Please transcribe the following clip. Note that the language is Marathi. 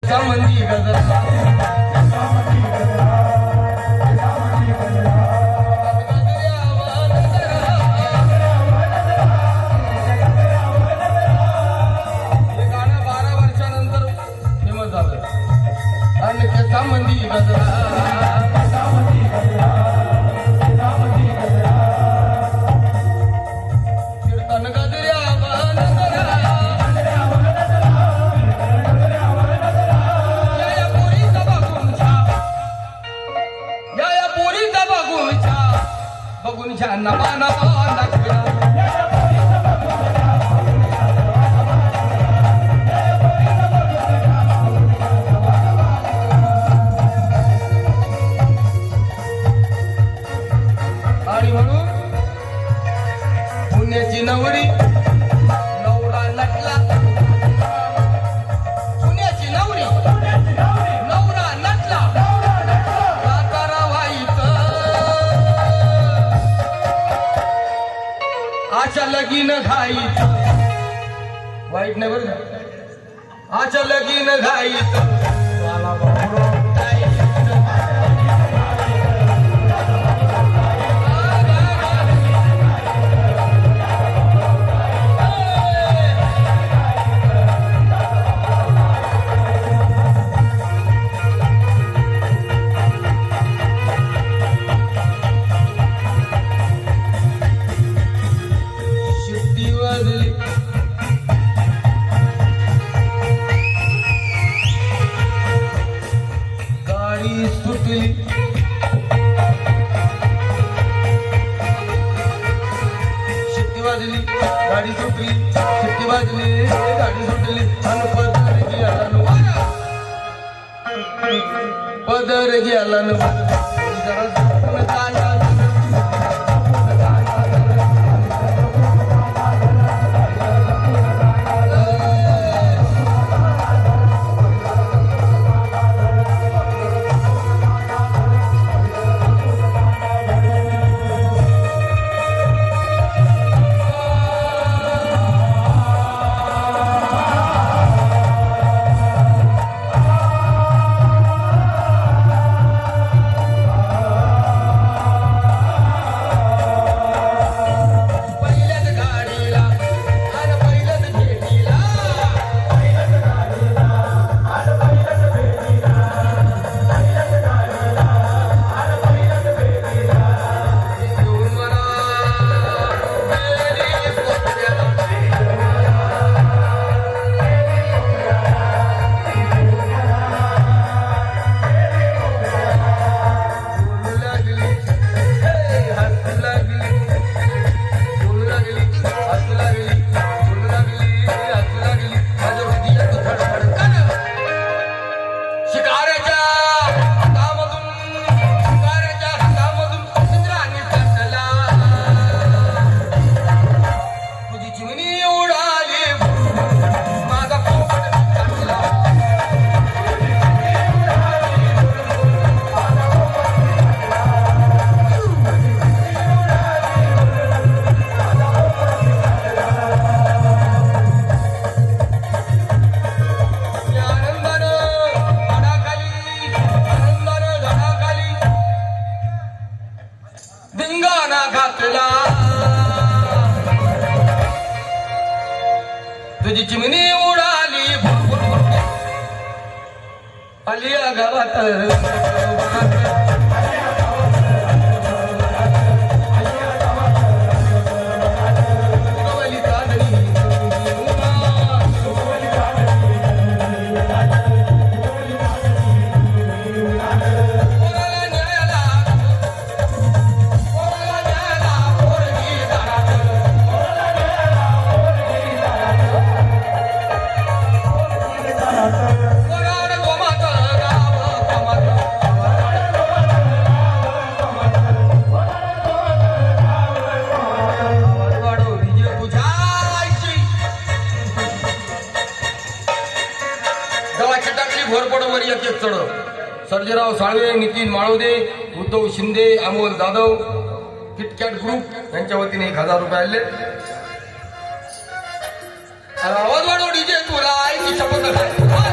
संबंधी गजरा संबंधी गजरा कीर्तन गजऱ्या या पोरीचा बघून छान नवा नवा आणि म्हणून पुण्याची नवरी नवरा नटला पुण्याची नवरी नवरा नटला सातारा वाईच आच्या लगीन घाईच वाईट नाही बरं का आच्या लगीन घाईच सुटली शिट्टी वाजली गाडी सुटली शिट्टी वाजली गाडी सुटली आणि पदर गेला पदर गेला तुझी चिमणी उडाली आलिया गावात घोरपडवर एक एक चढ सर्जेराव साळवे नितीन माळोदे उद्धव शिंदे अमोल जाधव किटकॅट ग्रुप यांच्या वतीने 1000 रुपये आले आवाज वाढव डीजे तुला आईची शपथ